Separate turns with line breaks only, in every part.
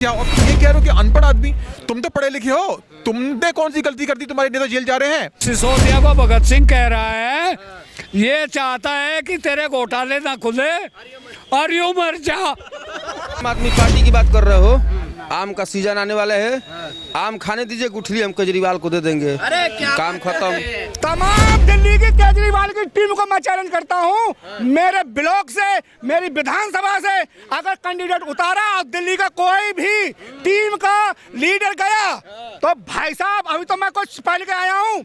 क्या और तुम ये कह रहे हो कि अनपढ़ आदमी? तुम तो पढ़े लिखे हो, तुमने कौन सी गलती कर दी तुम्हारे नेता जेल जा रहे हैं?
सिसोदिया को भगत सिंह कह रहा है, ये चाहता है कि तेरे घोटाले ना खुले और यूं मर जा।
आम आदमी पार्टी की बात कर रहे हो? आम का सीजन आने वाला है, आम खाने दीजिए, गुठली हम केजरीवाल को दे देंगे। काम खत्म।
तमाम दिल्ली की केजरीवाल की टीम को मैं चैलेंज करता हूं, मेरे ब्लॉक से, मेरी विधानसभा से अगर कैंडिडेट उतारा और दिल्ली का कोई भी टीम का लीडर गया तो भाई साहब, अभी तो मैं कुछ पहले के आया हूं,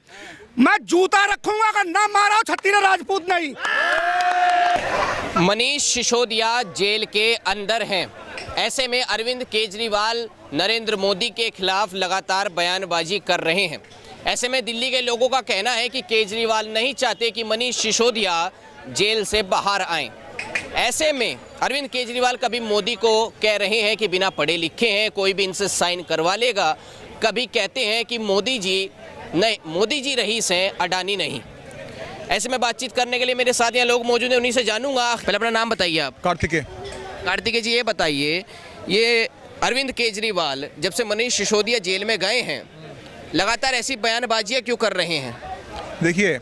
मैं जूता रखूंगा। अगर ना मारा छत्तीस राजपूत नहीं।
मनीष सिसोदिया जेल के अंदर हैं। ऐसे में अरविंद केजरीवाल नरेंद्र मोदी के खिलाफ लगातार बयानबाजी कर रहे हैं। ऐसे में दिल्ली के लोगों का कहना है कि केजरीवाल नहीं चाहते कि मनीष सिसोदिया जेल से बाहर आएं। ऐसे में अरविंद केजरीवाल कभी मोदी को कह रहे हैं कि बिना पढ़े लिखे हैं, कोई भी इनसे साइन करवा लेगा। कभी कहते हैं कि मोदी जी रईस हैं, अडानी नहीं। ऐसे में बातचीत करने के लिए मेरे साथ यहाँ लोग मौजूद हैं, उन्हीं से जानूंगा। पहले अपना नाम बताइए आप। कार्तिकेय जी, ये बताइए, ये अरविंद केजरीवाल जब से मनीष सिसोदिया जेल में गए हैं लगातार ऐसी बयानबाजियां क्यों कर रहे हैं?
देखिए,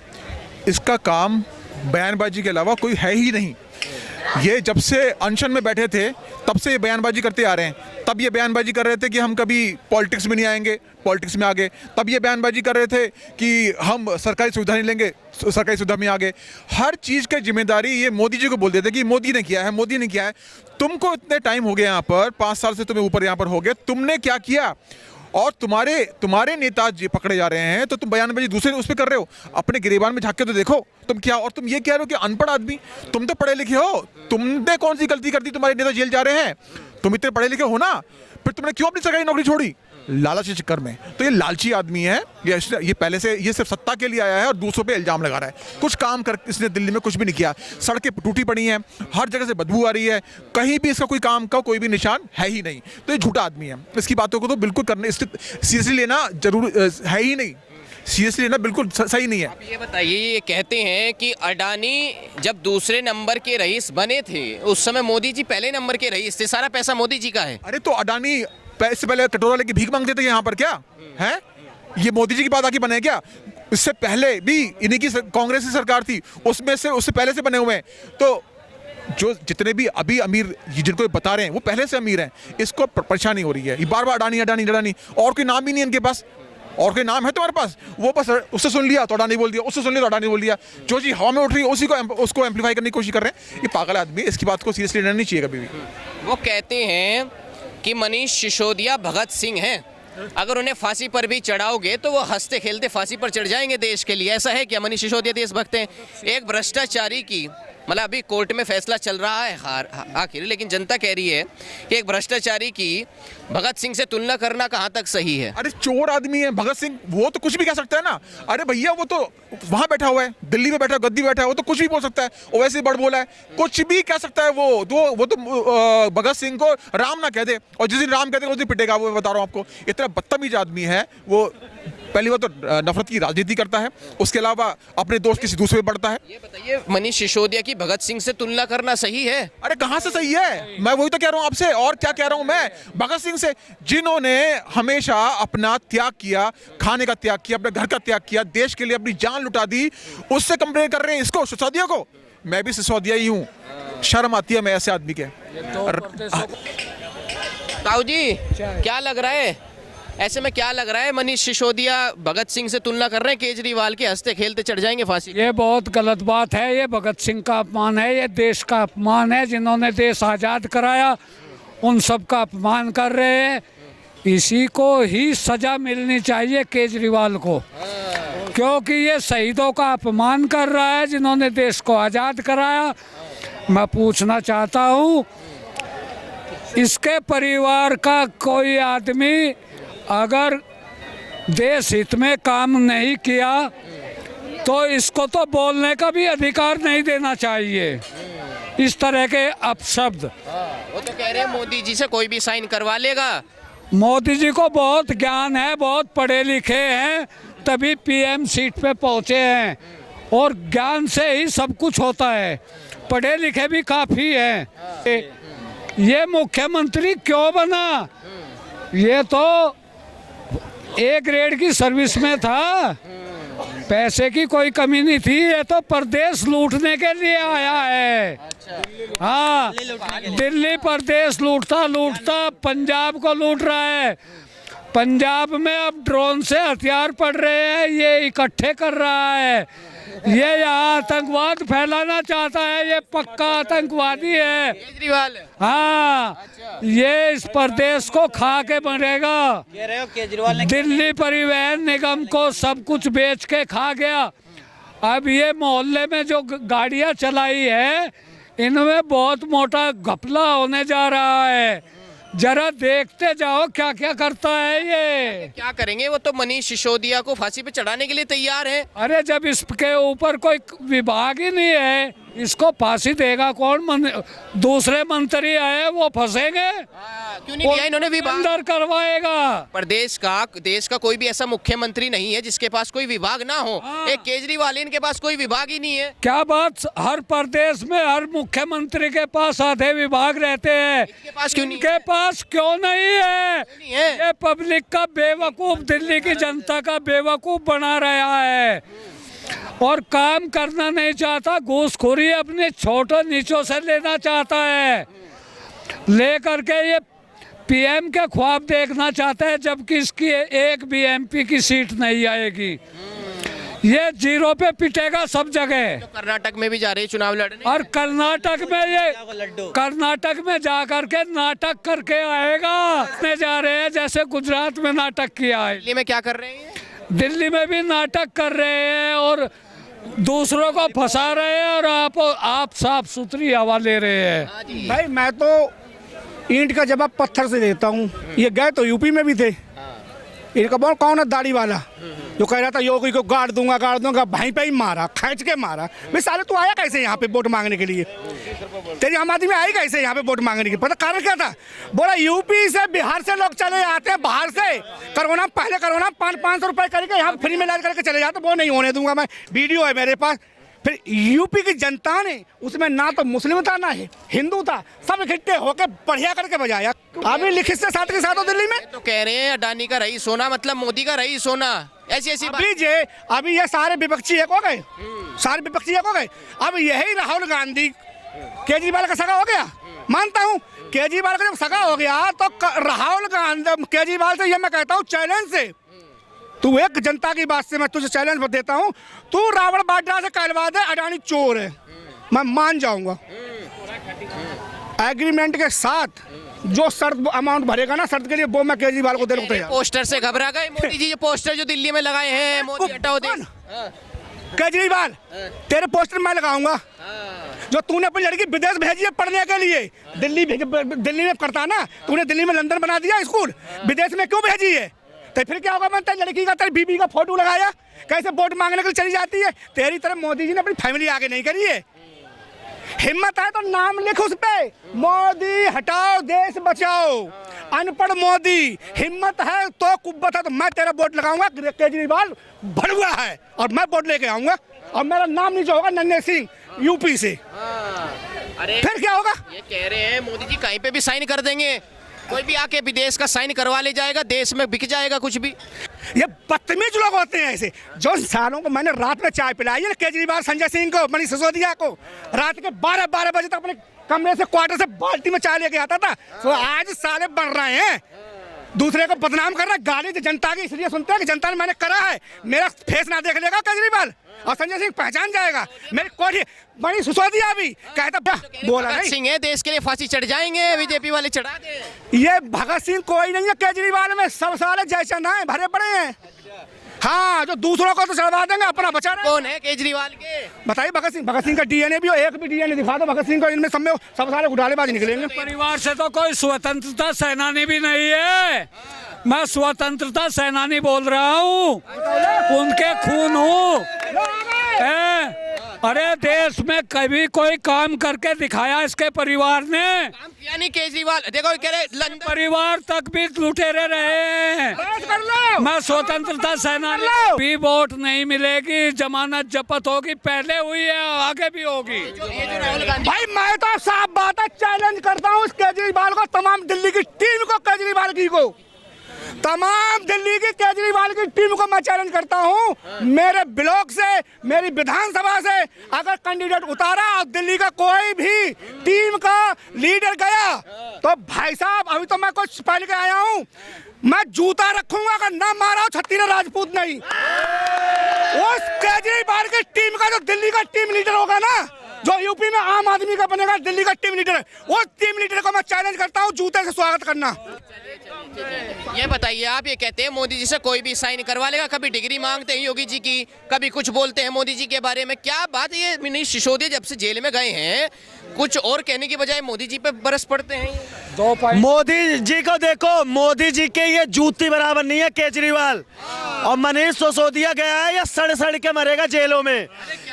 इसका काम बयानबाजी के अलावा कोई है ही नहीं। ये जब से अनशन में बैठे थे तब से ये बयानबाजी करते आ रहे हैं। तब ये बयानबाजी कर रहे थे कि हम कभी पॉलिटिक्स में नहीं आएंगे, पॉलिटिक्स में आ गए। तब ये बयानबाजी कर रहे थे कि हम सरकारी सुविधा नहीं लेंगे, सरकारी सुविधा में आ गए। हर चीज़ की जिम्मेदारी ये मोदी जी को बोल देते कि मोदी ने किया है, मोदी ने किया है। तुमको इतने टाइम हो गए यहाँ पर, 5 साल से तुम्हें ऊपर यहाँ पर हो गए, तुमने क्या किया? और तुम्हारे नेता जी पकड़े जा रहे हैं तो तुम बयानबाजी दूसरे उस पर कर रहे हो। अपने गिरेबान में झाँक के तो देखो तुम क्या। और तुम ये कह रहे हो कि अनपढ़ आदमी? तुम तो पढ़े लिखे हो, तुमने कौन सी गलती कर दी तुम्हारे नेता जेल जा रहे हैं? तुम इतने पढ़े लिखे हो ना, फिर तुमने क्यों अपनी सरकारी नौकरी छोड़ी? लालच के चक्कर में। तो ये लालची आदमी है, ये पहले से ये सिर्फ सत्ता के लिए आया है और दूसरों पे इल्जाम लगा रहा है। कुछ काम कर इसने दिल्ली में कुछ भी नहीं किया। सड़कें टूटी पड़ी हैं, हर जगह से बदबू आ रही है, कहीं भी इसका कोई काम का कोई भी निशान है ही नहीं। तो ये झूठा आदमी है। इसकी बातों को तो बिल्कुल करने सीरियसली लेना जरूर है ही नहीं। सीरियसली लेना बिल्कुल सही नहीं है।
आप ये बताइए, ये कहते हैं कि अडानी जब दूसरे नंबर के रईस बने थे उस समय मोदी जी पहले नंबर के रईस थे, सारा पैसा मोदी जी का है।
अरे तो अडानी इससे पहले कटोरा लेके भीख मांगते थे यहाँ पर, क्या है? ये मोदी जी की बात आके बने क्या? इससे पहले भी इन्हीं की कांग्रेस की सरकार थी, उससे पहले से बने हुए हैं। तो जो जितने भी अभी अमीर जिनको बता रहे हैं वो पहले से अमीर हैं। इसको परेशानी हो रही है, ये बार बार अडानी अडानी अडानी, और कोई नाम ही नहीं इनके पास। और कोई नाम है तुम्हारे पास? वो बस उससे सुन लिया तो अडानी बोल दिया, उससे सुन लिया तो अडानी बोल दिया। जो चीज़ हवा में उठ रही है उसी को उसको एम्पलीफाई करने की कोशिश कर रहे हैं। ये पागल आदमी, इसकी बात को सीरियसली लेना नहीं चाहिए कभी भी।
वो कहते हैं कि मनीष सिसोदिया भगत सिंह हैं, अगर उन्हें फांसी पर भी चढ़ाओगे तो वो हंसते खेलते फांसी पर चढ़ जाएंगे देश के लिए। ऐसा है क्या? मनीष सिसोदिया देशभक्त हैं। एक भ्रष्टाचारी की, मतलब अभी कोर्ट में फैसला चल रहा है आखिर, लेकिन जनता कह रही है कि एक भ्रष्टाचारी की भगत सिंह से तुलना करना कहाँ तक सही है? अरे
चोर आदमी है भगत सिंह, वो तो कुछ भी कह सकता है ना। अरे भैया, वो तो वहां बैठा हुआ है, दिल्ली में बैठा, गद्दी बैठा है, वो तो कुछ भी बोल सकता है। वो वैसे ही बड़ बोला है, कुछ भी कह सकता है। वो तो भगत सिंह को राम ना कह दे, और जिस दिन राम कहते उस दिन पिटेगा। वो बता रहा हूँ आपको, इतना बदतमीज आदमी है वो। पहली बात तो नफरत की राजनीति करता है, उसके अलावा अपने दोस्त किसी दूसरे पे बढ़ता है।
ये बताइए, मनीष सिसोदिया की भगत सिंह से तुलना करना सही है?
अरे कहाँ से सही है? मैं वही तो कह रहा हूँ आपसे। और क्या कह रहा हूँ मैं? भगत सिंह से, जिन्होंने हमेशा अपना त्याग किया, खाने का त्याग किया, अपने घर का त्याग किया, देश के लिए अपनी जान लुटा दी, उससे कंपेयर कर रहे हैं इसको, सिसोदिया को। मैं भी सिसोदिया ही हूँ, शर्म आती है मैं ऐसे आदमी के।
ताऊ जी, क्या लग रहा है ऐसे में, क्या लग रहा है मनीष सिसोदिया भगत सिंह से तुलना कर रहे हैं, केजरीवाल के हंसते खेलते चढ़ जाएंगे फांसी?
ये बहुत गलत बात है। ये भगत सिंह का अपमान है, ये देश का अपमान है। जिन्होंने देश आज़ाद कराया उन सब का अपमान कर रहे हैं। इसी को ही सजा मिलनी चाहिए केजरीवाल को, क्योंकि ये शहीदों का अपमान कर रहा है जिन्होंने देश को आज़ाद कराया। मैं पूछना चाहता हूँ, इसके परिवार का कोई आदमी अगर देश हित में काम नहीं किया तो इसको तो बोलने का भी अधिकार नहीं देना चाहिए। इस तरह के अपशब्द।
वो तो कह रहे हैं मोदी जी से कोई भी साइन करवा लेगा।
मोदी जी को बहुत ज्ञान है, बहुत पढ़े लिखे हैं, तभी पीएम सीट पे पहुंचे हैं। और ज्ञान से ही सब कुछ होता है, पढ़े लिखे भी काफ़ी हैं। ये मुख्यमंत्री क्यों बना? ये तो ए ग्रेड की सर्विस में था, पैसे की कोई कमी नहीं थी। ये तो प्रदेश लूटने के लिए आया है। हाँ, दिल्ली प्रदेश लूटता पंजाब को लूट रहा है। पंजाब में अब ड्रोन से हथियार पड़ रहे हैं, ये इकट्ठे कर रहा है। ये यहाँ आतंकवाद फैलाना चाहता है, ये पक्का आतंकवादी है
केजरीवाल।
हाँ, ये इस प्रदेश को खा के मरेगा।
कह रहे हो केजरीवाल ने
दिल्ली परिवहन निगम को सब कुछ बेच के खा गया। अब ये मोहल्ले में जो गाड़ियां चलाई है, इनमें बहुत मोटा घपला होने जा रहा है। जरा देखते जाओ क्या क्या करता है ये।
क्या करेंगे? वो तो मनीष सिसोदिया को फांसी पे चढ़ाने के लिए तैयार है।
अरे जब इसके ऊपर कोई विभाग ही नहीं है, इसको फांसी देगा कौन? दूसरे मंत्री आए, वो फंसेंगे।
क्यों नहीं दिया इन्होंने विभाग?
अंदर करवाएगा।
प्रदेश का देश का कोई भी ऐसा मुख्यमंत्री नहीं है जिसके पास कोई विभाग ना हो। एक केजरीवाल, इनके पास कोई विभाग ही नहीं है।
क्या बात! हर प्रदेश में हर मुख्यमंत्री के पास आधे विभाग रहते हैं।
इनके पास क्यों नहीं?
इनके पास क्यों नहीं है?
नहीं है।
ये पब्लिक का बेवकूफ, दिल्ली की जनता का बेवकूफ बना रहा है और काम करना नहीं चाहता। घूसखोरी अपने छोटों नीचों से लेना चाहता है, लेकर के ये पीएम के ख्वाब देखना चाहता है, जबकि इसकी एक भी एमपी की सीट नहीं आएगी। ये जीरो पे पिटेगा सब जगह।
तो कर्नाटक में भी जा रही है चुनाव लड़ने।
और कर्नाटक में जा करके नाटक करके आएगा। में जा रहे हैं जैसे गुजरात में नाटक किया है।
दिल्ली में क्या कर रहे हैं?
दिल्ली में भी नाटक कर रहे हैं और दूसरों को फंसा रहे हैं, और आप साफ सुथरी हवा ले रहे हैं।
भाई मैं तो ईंट का जवाब पत्थर से देता हूँ। ये गए तो यूपी में भी थे। इनका बोल कौन है दाढ़ी वाला जो कह रहा था योगी को गाड़ दूंगा, भाई पे ही मारा, खींच के मारा। भाई साले तू आया कैसे यहाँ पे वोट मांगने के लिए? तेरी आम आदमी आई कैसे यहाँ पे वोट मांगने की? पता कारण क्या था? बोला यूपी से बिहार से लोग चले आते हैं बाहर से, कोरोना पहले कोरोना 500 रुपए करके यहाँ फ्री में इलाज करके चले जाते। वो नहीं होने दूंगा मैं, वीडियो है मेरे पास। फिर यूपी की जनता ने उसमें ना तो मुस्लिम था ना हिंदू था, सब इकट्ठे होकर बढ़िया करके बजाया। अभी लिखित से साथ के साथ हो दिल्ली में
तो कह रहे हैं अडानी का रईस होना मतलब मोदी का रईस होना, ऐसी
अभी ये सारे विपक्षी एक हो गए, सारे विपक्षी एक हो गए। अब यही राहुल गांधी केजरीवाल का सगा हो गया, मानता हूँ। केजरीवाल का जब सगा हो गया तो राहुल गांधी केजरीवाल से ये मैं कहता हूँ चैलेंज से, तू एक जनता की बात से मैं तुझे चैलेंज देता हूँ, तू रावण बाड्रा से कहलवा दे अडानी चोर है, मैं मान जाऊंगा। एग्रीमेंट के साथ जो शर्त अमाउंट भरेगा ना शर्त के लिए, वो मैं केजरीवाल को देने को तैयार।
पोस्टर से घबरा गए मोदी जी? ये पोस्टर जो दिल्ली में लगाए हैं, मोदी हटाओ दे।
केजरीवाल तेरे पोस्टर मैं लगाऊंगा। जो तूने अपनी लड़की विदेश भेजी है पढ़ने के लिए, दिल्ली में करता ना, तूने दिल्ली में लंदन बना दिया स्कूल, विदेश में क्यों भेजी है? तो फिर क्या होगा? मैं तेरी लड़की का, तेरी बीबी का फोटो लगाया, कैसे वोट मांगने के लिए चली जाती है? तेरी तरह मोदी जी ने अपनी फैमिली आगे नहीं करी है। हिम्मत है तो नाम लिख उस पे, मोदी हटाओ देश बचाओ, अनपढ़ मोदी। हिम्मत है तो कुब्बत है तो मैं तेरा वोट लगाऊंगा। केजरीवाल भड़ुआ है और मैं वोट लेके आऊंगा, और मेरा नाम नीचे होगा नन्हे सिंह यूपी से।
अरे
फिर क्या होगा?
ये कह रहे हैं मोदी जी कहीं पे भी साइन कर देंगे, कोई भी आके विदेश का साइन करवा ले जाएगा, देश में बिक जाएगा कुछ भी।
ये बदतमीज लोग होते हैं ऐसे। जो सालों को मैंने रात में चाय पिलाई है ना केजरीवाल, संजय सिंह को, मनीष सिसोदिया को, रात के 12 बजे तक अपने कमरे से क्वार्टर से बाल्टी में चाय लेके आता था। तो आज साले बन रहे हैं, दूसरे को बदनाम कर रहा है। गाली जनता की इसलिए सुनते हैं कि जनता ने मैंने करा है। मेरा फेस ना देख लेगा केजरीवाल और संजय सिंह पहचान जाएगा। मेरे कोठी मनीष सिसोदिया भी कहता बोला नहीं
सिंह है, देश के लिए फांसी चढ़ जाएंगे, बीजेपी वाले चढ़ा दे।
ये भगत सिंह कोई नहीं है केजरीवाल में, सब साले जयचंद हैं, भरे पड़े हैं। हाँ, जो दूसरों को तो चढ़वा देंगे, अपना बचा रहे।
कौन है केजरीवाल के?
बताइए भगत सिंह का डीएनए भी हो, एक भी डीएनए दिखा दो भगत सिंह को, इनमें सब सारे घोटालेबाज निकलेंगे।
परिवार से तो कोई स्वतंत्रता सेनानी भी नहीं है। मैं स्वतंत्रता सेनानी बोल रहा हूँ, उनके खून हूँ। अरे देश में कभी कोई काम करके दिखाया इसके परिवार ने?
काम किया नहीं केजरीवाल। देखो कह रहे लंदन
परिवार तक भी लुटेरे रहे हैं। मैं स्वतंत्रता सेनानी भी वोट नहीं मिलेगी, जमानत जब्त होगी, पहले हुई है आगे भी होगी।
ये जो राहुल गांधी
भाई मैं तो साफ बात है चैलेंज करता हूँ इस केजरीवाल को, तमाम दिल्ली की टीम को, केजरीवाल की को, तमाम दिल्ली की केजरीवाल की टीम को मैं चैलेंज करता हूं, मेरे ब्लॉक से, मेरी विधानसभा से अगर कैंडिडेट उतारा और दिल्ली का कोई भी टीम का लीडर गया तो भाई साहब, अभी तो मैं कुछ पहले के आया हूं, मैं जूता रखूंगा अगर ना मारा हो छत्तीस राजपूत नहीं। उस केजरीवाल की टीम का जो दिल्ली का टीम लीडर होगा ना, जो यूपी में आम आदमी का बनेगा दिल्ली का टीम लीडर, उस टीम लीडर को मैं चैलेंज करता हूं जूते से स्वागत करना।
ये बताइए, आप ये कहते हैं मोदी जी से कोई भी साइन करवा लेगा, कभी डिग्री मांगते हैं योगी जी की, कभी कुछ बोलते हैं मोदी जी के बारे में, क्या बात है ये? मनीष सिसोदिया जब से जेल में गए हैं कुछ और कहने की बजाय मोदी जी पे बरस पड़ते हैं।
मोदी जी को देखो, मोदी जी के ये जूती बराबर नहीं है केजरीवाल। और मनीष सिसोदिया गया है या सड़ सड़ के मरेगा जेलों में।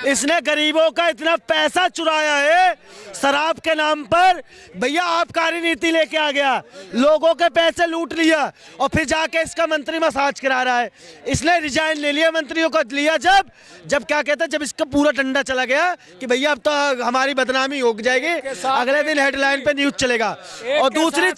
इसने गरीबों का इतना पैसा चुराया है शराब के नाम पर। भैया आपकारी नीति लेके आ गया, लोगों के पैसे लूट लिया और फिर जाके इसका मंत्री मसाज करा रहा है। इसने रिजाइन ले लिया मंत्रियों को लिया जब क्या कहते हैं, जब इसका पूरा डंडा चला गया कि भैया अब तो हमारी बदनामी हो जाएगी, अगले दिन हेडलाइन पे न्यूज चलेगा। और दूसरी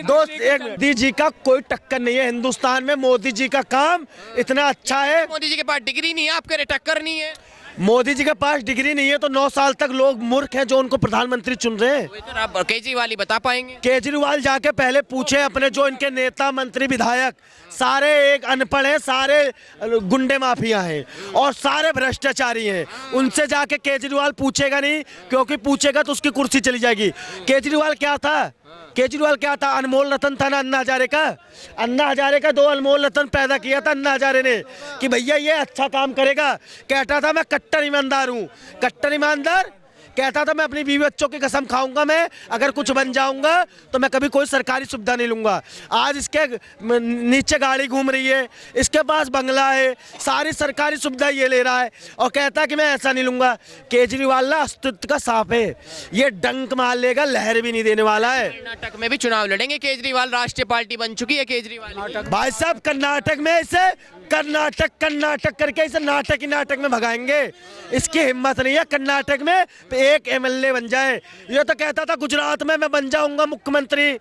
दोस्त, एक मोदी जी का कोई टक्कर नहीं है हिंदुस्तान में। मोदी जी का काम इतना अच्छा है।
मोदी जी के पास डिग्री नहीं है, आपके टक्कर नहीं है।
मोदी जी के पास डिग्री नहीं है तो 9 साल तक लोग मूर्ख हैं जो उनको प्रधानमंत्री चुन रहे हैं।
तो आप केजरीवाल ही बता पाएंगे।
केजरीवाल जाके पहले पूछे अपने जो इनके नेता मंत्री विधायक सारे एक अनपढ़ हैं, सारे गुंडे माफिया हैं और सारे भ्रष्टाचारी हैं। उनसे जाके केजरीवाल पूछेगा नहीं, क्योंकि पूछेगा तो उसकी कुर्सी चली जाएगी। केजरीवाल क्या था? अनमोल रतन था ना अन्ना हजारे का। अन्ना हजारे का 2 अनमोल रतन पैदा किया था अन्ना हजारे ने कि भैया ये अच्छा काम करेगा। कहता था मैं कट्टर ईमानदार हूँ, कट्टर ईमानदार कहता था मैं अपनी बीवी बच्चों की कसम खाऊंगा, मैं अगर कुछ बन जाऊंगा तो मैं कभी कोई सरकारी सुविधा नहीं लूंगा। आज इसके नीचे गाड़ी घूम रही है, इसके पास बंगला है, सारी सरकारी सुविधा ये ले रहा है और कहता है कि मैं ऐसा नहीं लूंगा। केजरीवाल ना अस्तित्व का सांप है, ये डंक मार लेगा, लहर भी नहीं देने वाला है।
कर्नाटक में भी चुनाव लड़ेंगे केजरीवाल, राष्ट्रीय पार्टी बन चुकी है केजरीवाल।
भाई साहब कर्नाटक में इसे कर्नाटक करके इसे नाटक में भगाएंगे। इसकी हिम्मत नहीं है कर्नाटक में एक एमएलए बन जाए। ये तो कहता था गुजरात में मैं बन जाऊंगा मुख्यमंत्री,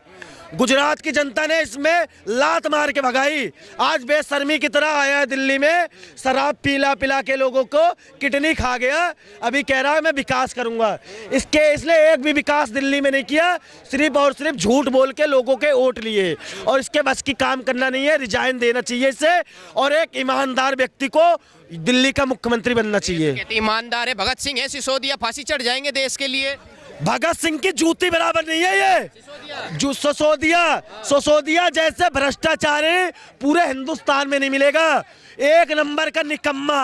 गुजरात की जनता ने इसमें लात मार के भगाई। आज बेशर्मी की तरह आया है दिल्ली में, शराब पिला के लोगों को किडनी खा गया, अभी कह रहा है मैं विकास करूंगा। इसने एक भी विकास दिल्ली में नहीं किया, सिर्फ और सिर्फ झूठ बोल के लोगों के वोट लिए और इसके बस की काम करना नहीं है। रिजाइन देना चाहिए इसे और एक ईमानदार व्यक्ति को दिल्ली का मुख्यमंत्री बनना चाहिए।
ईमानदार है, भगत सिंह है, सिसोदिया फांसी चढ़ जाएंगे देश के लिए।
भगत सिंह की जूती बराबर नहीं है ये। जो सिसोदिया जैसे भ्रष्टाचारी पूरे हिंदुस्तान में नहीं मिलेगा। एक नंबर का निकम्मा।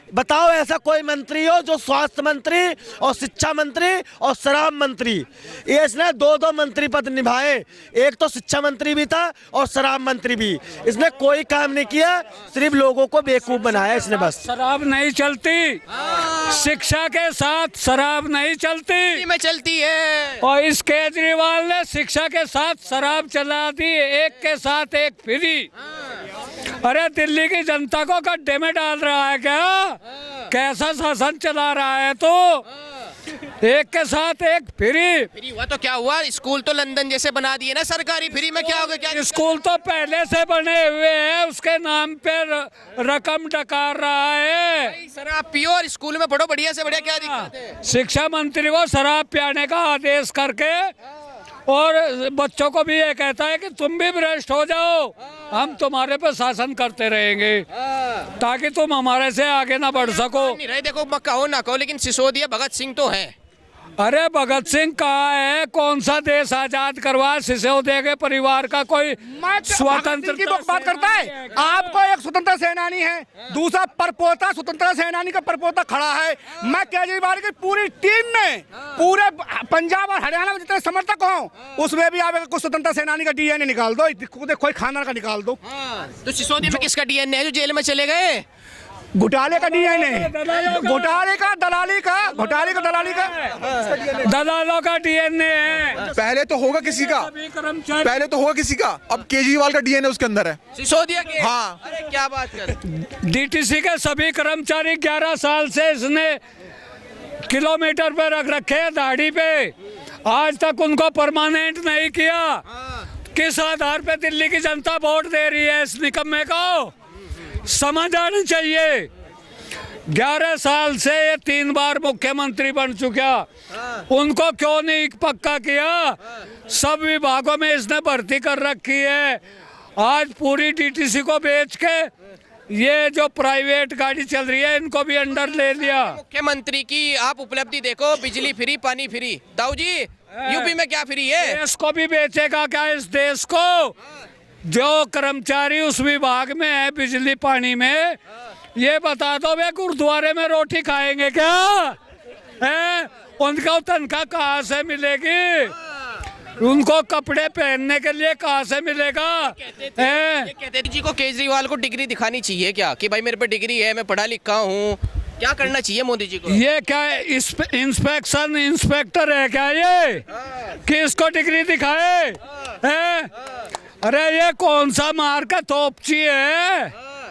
बताओ ऐसा कोई मंत्री हो जो स्वास्थ्य मंत्री और शिक्षा मंत्री और शराब मंत्री, ये इसने 2 मंत्री पद निभाए। एक तो शिक्षा मंत्री भी था और शराब मंत्री भी। इसने कोई काम नहीं किया, सिर्फ लोगों को बेवकूफ बनाया इसने बस।
शराब नहीं चलती, शिक्षा के साथ शराब नहीं चलती
में चलती है।
और इस केजरीवाल ने शिक्षा के साथ शराब चला दी, एक के साथ एक फ्री। अरे दिल्ली की जनता को गड्ढे में डाल रहा है क्या? कैसा शासन चला रहा है तो? एक के साथ एक फ्री
हुआ तो क्या हुआ? स्कूल तो लंदन जैसे बना दिए ना सरकारी, फ्री में क्या होगा? क्या
स्कूल तो पहले से बने हुए हैं, उसके नाम पे रकम डकार रहा है।
शराब पियो और स्कूल में पढ़ो, बढ़िया से बढ़िया, क्या दिक्कत है?
शिक्षा मंत्री को शराब पियाने का आदेश करके और बच्चों को भी ये कहता है कि तुम भी भ्रष्ट हो जाओ, हम तुम्हारे पर शासन करते रहेंगे ताकि तुम हमारे से आगे ना बढ़ सको।
नहीं रहे, देखो कहो ना कहो, लेकिन सिसोदिया भगत सिंह तो है।
अरे भगत सिंह कहाँ है? कौन सा देश आजाद करवा? सिसोदिया के परिवार का कोई स्वतंत्र
की बात करता है? आपको एक स्वतंत्र सेनानी है, दूसरा परपोता स्वतंत्र सेनानी का परपोता खड़ा है। मैं केजरीवाल की पूरी टीम में, पूरे पंजाब और हरियाणा में जितने समर्थक हों उसमें भी आप कुछ स्वतंत्र सेनानी का डीएनए निकाल दो, कोई खानदान का निकाल दो।
तो सिसोदिया में किसका डीएनए है जो जेल में चले गए?
घोटाले का डीएनए, घोटाले का दलाली का
दलालों का डीएनए है।
पहले तो होगा किसी का, अब केजरीवाल का डीएनए उसके अंदर है।
सिसोदिया के?
हाँ।
अरे क्या बात कर।
डीटीसी के सभी कर्मचारी 11 साल से इसने किलोमीटर पे रख रखे दाढ़ी पे, आज तक उनको परमानेंट नहीं किया। किस आधार पे दिल्ली की जनता वोट दे रही है इस निकम्मे को, समझ आनी चाहिए। 11 साल से ये 3 बार मुख्यमंत्री बन चुका, उनको क्यों नहीं पक्का किया? सब विभागों में इसने भर्ती कर रखी है। आज पूरी डीटीसी को बेच के ये जो प्राइवेट गाड़ी चल रही है इनको भी अंडर ले लिया।
मुख्यमंत्री की आप उपलब्धि देखो, बिजली फ्री, पानी फ्री। ताऊ जी, यूपी में क्या फ्री है?
देश को भी बेचेगा क्या? इस देश को जो कर्मचारी उस विभाग में है बिजली पानी में, ये बता दो वे गुरुद्वारे में रोटी खाएंगे क्या? है उनको तनख्वाह कहाँ से मिलेगी? उनको कपड़े पहनने के लिए कहाँ से मिलेगा?
कहते जी को केजरीवाल को डिग्री दिखानी चाहिए क्या, कि भाई मेरे पे डिग्री है, मैं पढ़ा लिखा हूँ? क्या करना चाहिए मोदी जी को?
ये क्या इंस्पेक्शन इंस्पेक्टर है क्या ये कि इसको डिग्री दिखाए? हैं? अरे ये कौन सा मार का तोपची है?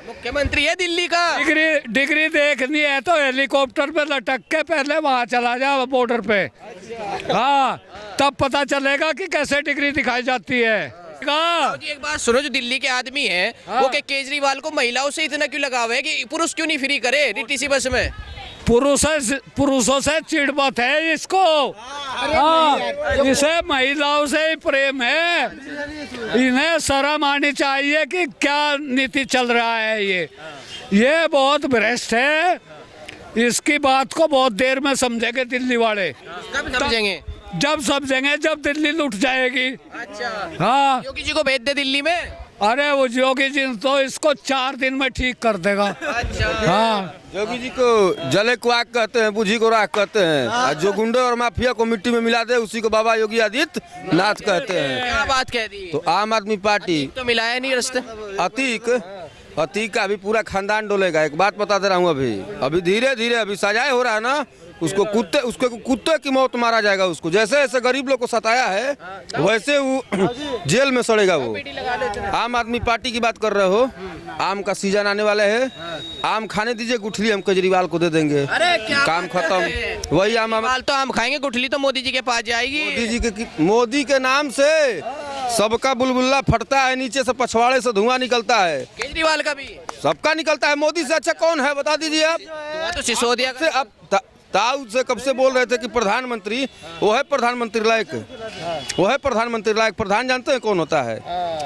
मुख्यमंत्री है दिल्ली का।
डिग्री देखनी है तो हेलीकॉप्टर पे लटक के पहले वहाँ चला जा बॉर्डर पे, हाँ तब पता चलेगा कि कैसे डिग्री दिखाई जाती है।
जी एक बात सुनो, जो दिल्ली के आदमी हैं वो के केजरीवाल को महिलाओं से इतना क्यों लगाव है कि पुरुष क्यों नहीं फ्री करे डीटीसी बस में?
पुरुषों से चिड़बत है इसको, हाँ इसे महिलाओं से ही प्रेम है। इन्हें शर्म आनी चाहिए कि क्या नीति चल रहा है ये बहुत भ्रष्ट है। इसकी बात को बहुत देर में समझेंगे दिल्ली वाले।
कब समझेंगे?
जब समझेंगे जब दिल्ली लुट जाएगी।
अच्छा,
हाँ
योगी जी को भेज दे दिल्ली में।
अरे वो योगी जी तो इसको 4 दिन में ठीक कर देगा।
अच्छा,
हाँ
योगी जी को जले को आग कहते हैं, बूझी को राख कहते हैं, और जो गुंडे और माफिया को मिट्टी में मिला दे उसी को बाबा योगी आदित्यनाथ कहते हैं।
क्या बात कह दी?
तो आम आदमी पार्टी
तो मिलाया नहीं रास्ते।
अतीक का अभी पूरा खानदान डोलेगा। एक बात बता दे रहा हूँ, अभी धीरे धीरे अभी सजाए हो रहा है ना, उसको कुत्ते की मौत मारा जाएगा। उसको जैसे जैसे गरीब लोग को सताया है वैसे वो जेल में सड़ेगा वो। आम आदमी पार्टी की बात कर रहे हो, आम का सीजन आने वाला है, आम खाने दीजिए, गुठली हम केजरीवाल को दे देंगे।
अरे क्या
काम खत्म। वही आम
तो आम खाएंगे, गुठली तो मोदी जी के पास जाएगी।
मोदी के नाम से सबका बुलबुल्ला फटता है, नीचे से पछवाड़े से धुआं निकलता है,
केजरीवाल का भी
सबका निकलता है। मोदी से अच्छा कौन है बता दीजिए आप?
तो सिसोदिया
से अब ताऊ से कब से बोल रहे थे कि प्रधानमंत्री वो है प्रधानमंत्री लायक, वो है प्रधानमंत्री लायक। प्रधान जानते हैं कौन होता है?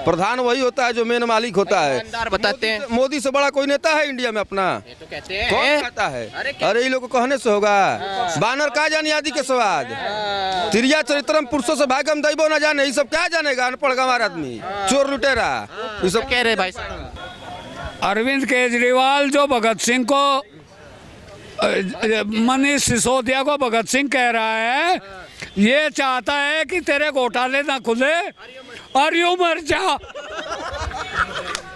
प्रधान वही होता है जो मेन मालिक होता है।
बताते हैं
मोदी से बड़ा कोई नेता है इंडिया में अपना?
तो कहते हैं
कौन कहता है? अरे ये लोग को कहने से होगा। बानर का जाने आदि के स्वाद, तिरिया चरित्रम पुरुषों से भागम दैबो न जाने, ये सब क्या जानेगा? अनपढ़ गंवार आदमी, चोर लुटेरा, ये सब
कह रहे भाई।
अरविंद केजरीवाल जो भगत सिंह को मनीष सिसोदिया को भगत सिंह कह रहा है, ये चाहता है कि तेरे घोटाले ना खुले और यूं मर जा।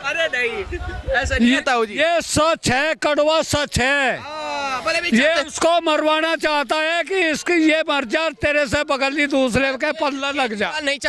अरे नहीं, ऐसा नहीं था जी।
ये सच है, कड़वा सच है। ये उसको मरवाना चाहता है कि इसकी ये मर जा, तेरे से बगली दूसरे के पल्ला लग जा।
नहीं